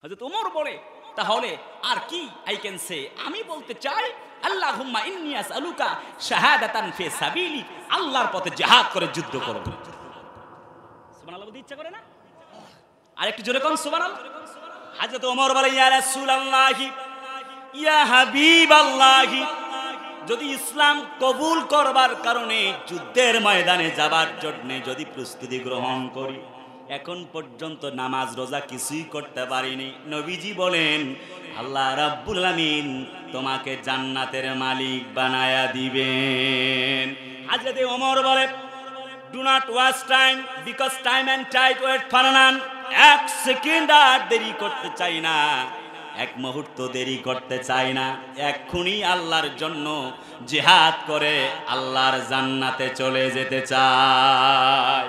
হযরত Umar বলে, তাহলে আর কি আই ক্যান সে, আমি বলতে চাই আল্লাহুম্মা ইন্নী আসআলুকা শাহাদাতান ফি সাবিলি, আল্লাহর পথে জিহাদ করে যুদ্ধ করব। সুবহানাল্লাহ বলতে ইচ্ছা করে না? আর একটু জোরে কোন সুবহানাল্লাহ। হযরত ওমর বলে, ইয়া রাসূলুল্লাহি, ইয়া হাবিবাল্লাহি, যদি ইসলাম কবুল করবার কারণে যুদ্ধের ময়দানে যাবার জন্য যদি প্রস্তুতি গ্রহণ করি, এখন পর্যন্ত নামাজ রোজা কিছুই করতে পারিনি, নবীজি বলেন আল্লাহ রাব্বুল আলামিন তোমাকে জান্নাতের মালিক বানায়া দিবেন। হযরত ওমর বলে, do not waste time because time and tide wait for none, এক সেকেন্ড আর দেরি করতে চাই না, এক মুহূর্ত দেরি করতে চাই না, এক্ষুনি আল্লাহর জন্য জিহাদ করে আল্লাহর জান্নাতে চলে যেতে চাই।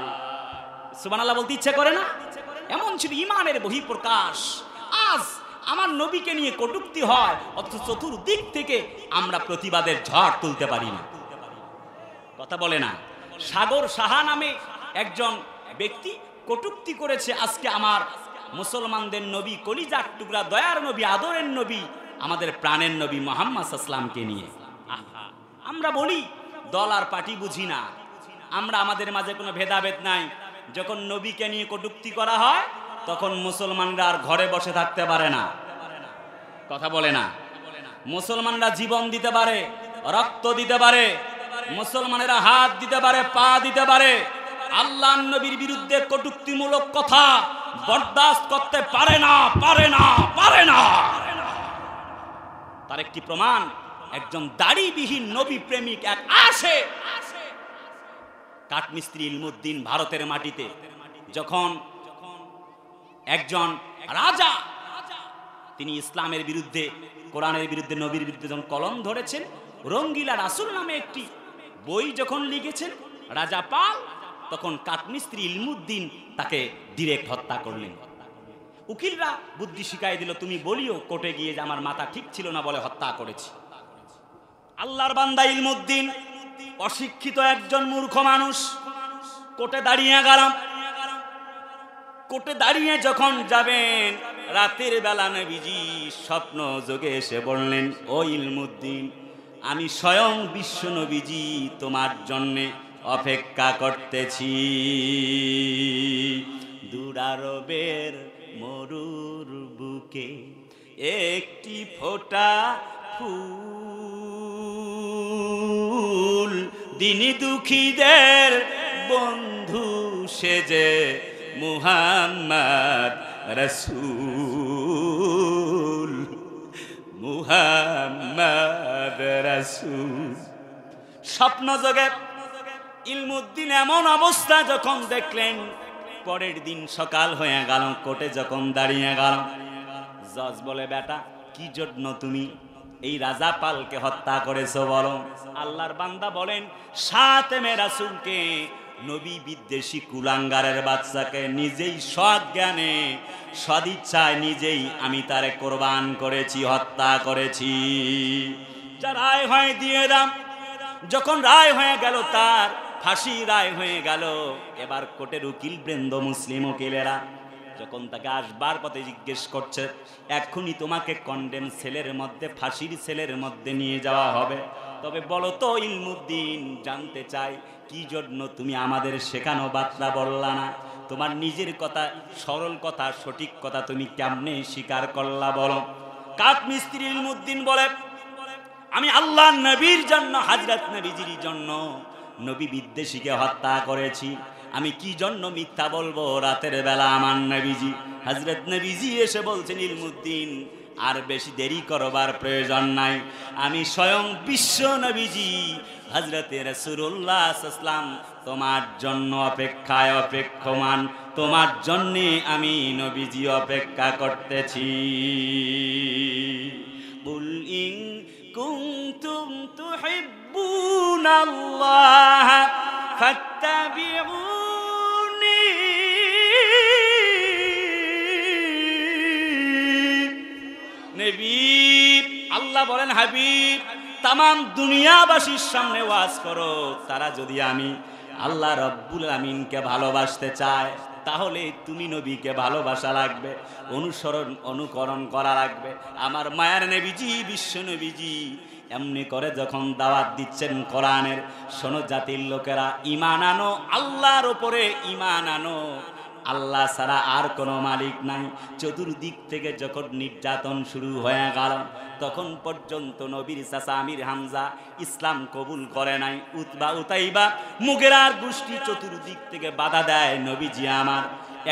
সুবহানাল্লাহ বলতে ইচ্ছে করে না? এমন ছিল ঈমানের বহিঃপ্রকাশ। আজ আমার নবীকে নিয়ে কটূক্তি হয়, অথচ চতুর্দিক থেকে আমরা প্রতিবাদের ঝড় তুলতে পারি না। কথা বলে না? সাগর সাহা নামে একজন ব্যক্তি কটূক্তি করেছে আজকে আমার মুসলমানদের নবী, কলিজার টুকরা, দয়ার নবী, আদরের নবী, আমাদের প্রাণের নবী মুহাম্মদ সাল্লাল্লাহু আলাইহি ওয়াসাল্লামকে নিয়ে। আহা, আমরা বলি দল আর পার্টি বুঝি না, আমরা আমাদের মাঝে কোনো ভেদাভেদ নাই। যখন নবীকে নিয়ে কটূক্তি করা হয় তখন মুসলমানরা আর ঘরে বসে থাকতে পারে না। কথা বলে না? মুসলমানরা জীবন দিতে পারে, রক্ত দিতে পারে, মুসলমানেরা হাত দিতে পারে, পা দিতে পারে, আল্লাহর নবীর বিরুদ্ধে কটূক্তিমূলক কথা বরদাস্ত করতে পারে না, পারে না, পারে না। তার একটি প্রমাণ, একজন দাড়িবিহীন নবী প্রেমিক এক আসে কাঠমিস্ত্রি ইলমুদ্দিন ভারতের মাটিতে, যখন একজন রাজা তিনি ইসলামের বিরুদ্ধে, কোরআনের বিরুদ্ধে, নবীর বিরুদ্ধে যখন কলম ধরেছেন, রঙ্গিলা রাসূল নামে একটি বই যখন লিখেছেন রাজা পাল, তখন কাঠমিস্ত্রি ইলমুদ্দিন তাকে ডিরেক্ট হত্যা করলেন। উকিলরা বুদ্ধি শিখাই দিল, তুমি বলিও কোর্টে গিয়ে যে আমার মাথা ঠিক ছিল না বলে হত্যা করেছি। আল্লাহর বান্দা ইলমুদ্দিন অশিক্ষিত একজন মূর্খ মানুষ, কোর্টে দাঁড়িয়ে গেলাম। কোর্টে দাঁড়িয়ে যখন যাবেন, রাতের বেলা নবীজি স্বপ্ন যোগে এসে বললেন, ও ইলমুদ্দিন, আমি স্বয়ং বিশ্ব নবীজি তোমার জন্যে অপেক্ষা করতেছি। দূরারবের মরুর বুকে একটি ফোঁটা ফুল, দিনী দুঃখীদের বন্ধু সেজে মুহাম্মদ রাসূল, মুহাম্মদ রাসূল। স্বপ্ন যোগে ইলমুদ্দিন এমন অবস্থা যখন দেখলেন, পরের দিন সকাল হয়ে গেল, কোর্টে যখন দাঁড়িয়ে গেল, জজ বলে, বেটা কি জন্য তুমি এই রাজা পালকে হত্যা করেছো বলো। আল্লাহর বান্দা বলেন, সাতেমে রাসূলকে, নবী বিদ্বেষী কুলাঙ্গারের বাচ্চাকে নিজেই সজ্ঞানে সদিচ্ছায় নিজেই আমি তারে কোরবান করেছি, হত্যা করেছি। যা রায় হয় দিয়ে দাম। যখন রায় হয়ে গেল, তার ফাঁসি রায় হয়ে গেল। এবার কোর্টের উকিল বৃন্দ, মুসলিম উকিলেরা যখন তাকে আসবার পথে জিজ্ঞেস করছে, এখনই তোমাকে কন্ডেম সেলের মধ্যে, ফাঁসির সেলের মধ্যে নিয়ে যাওয়া হবে, তবে বলো তো ইলমুদ্দিন, জানতে চাই কি জন্য তুমি আমাদের শেখানো বার্তা বললা না? তোমার নিজের কথা, সরল কথা, সঠিক কথা তুমি কেমনে স্বীকার করলা বলো। কাঠমিস্ত্রি ইলমুদ্দিন বলে, আমি আল্লাহর নবীর জন্য, হযরত নবীজির জন্য নবী বিদ্বেষীকে হত্যা করেছি। আমি কি জন্য মিথ্যা বলবো? রাতের বেলা আমার নবীজি, হযরত নবীজি এসে বলছেন, ইলমুদ্দিন আর বেশি দেরি করবার প্রয়োজন নাই, আমি স্বয়ং বিশ্ব নবীজি হযরতে রাসূলুল্লাহ সাল্লাল্লাহু আলাইহি ওয়াসাল্লাম তোমার জন্য অপেক্ষায় অপেক্ষমান, তোমার জন্যে আমি নবীজি অপেক্ষা করতেছি। কুল ইন কুনতুম তুহিব্বুনাল্লাহ ফাত্তাবিউনি, নবী আল্লাহ বলেন, হাবিব তামাম দুনিয়াবাসীর সামনে ওয়াজ করো, তারা যদি আমি আল্লাহ রাব্বুল আমিনকে ভালোবাসতে চায়, তাহলে তুমি নবীকে ভালোবাসা লাগবে, অনুকরণ করা লাগবে। আমার মায়ের নবীজি, বিশ্ব নবীজি এমনি করে যখন দাওয়াত দিচ্ছেন কোরআনের, শোনো জাতির লোকেরা, ঈমান আনো, আল্লাহর উপরে ঈমান আনো, আল্লাহ ছাড়া আর কোনো মালিক নাই। চতুর্দিক থেকে যখন নির্যাতন শুরু হয়ে গেল, তখন পর্যন্ত নবীর চাচা আমির হামজা ইসলাম কবুল করে নাই। উতবা উতাইবা মুগেরার গোষ্ঠী চতুর্দিক থেকে বাধা দেয় নবীজি আমার।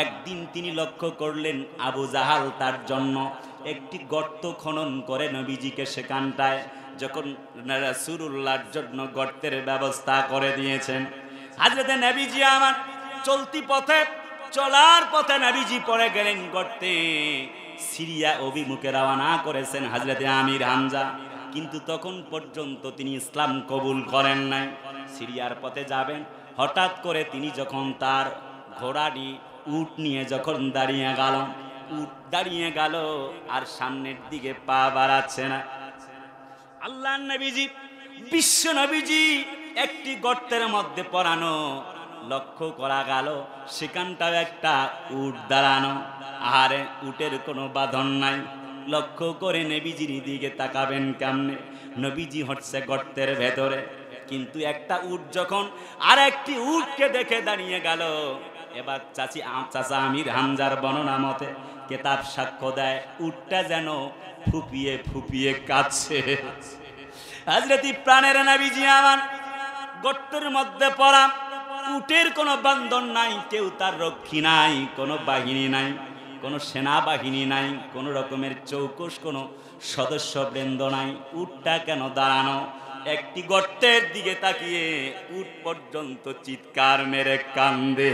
একদিন তিনি লক্ষ্য করলেন আবু জাহাল তার জন্য একটি গর্ত খনন করে নবীজিকে সেখানটায়, যখন রাসূলুল্লাহর জন্য গর্তের ব্যবস্থা করে দিয়েছেন, হযরতে নবীজি আমার চলার পথে নবীজি পড়ে গেলেন গর্তে। সিরিয়া অভিমুখে রওনা করেছেন হযরতে আমির হামজা, কিন্তু তখন পর্যন্ত তিনি ইসলাম কবুল করেন নাই। সিরিয়ার পথে যাবেন, হঠাৎ করে তিনি যখন তার ঘোড়াটি উট নিয়ে যখন দাঁড়িয়ে গেল, উট দাঁড়িয়ে গেল আর সামনের দিকে পা বাড়াচ্ছে না। আল্লাহর নবীজি, বিশ্ব নবীজি একটি গর্তের মধ্যে পড়ানো, লক্ষ্য করা গেল সেখানটাও একটা উট দাঁড়ানো, আরে উটের কোনো বাঁধন নাই। লক্ষ্য করে নবীজির দিকে তাকাবেন কেমনে, নবীজি হচ্ছে গর্তের ভেতরে, কিন্তু একটা উট যখন আর একটি উটকে দেখে দাঁড়িয়ে গেল, এবার চাচা আমির হামজার বর্ণনা মতে কেতাব সাক্ষ্য দেয়, উটটা যেন ফুপিয়ে ফুপিয়ে কাঁদছে। হযরত প্রাণের নবীজি আমার গর্তের মধ্যে পড়া, উটের কোনো বন্ধন নাই, কেউ তার রক্ষী নাই, কোনো বাহিনী নাই, কোনো সেনাবাহিনী নাই, কোনো রকমের চৌকস কোনো সদস্যবৃন্দ নাই। উটটা কেন দাঁড়ানো? একটি গর্তের দিকে তাকিয়ে উট পর্যন্ত চিৎকার মেরে কান্দে।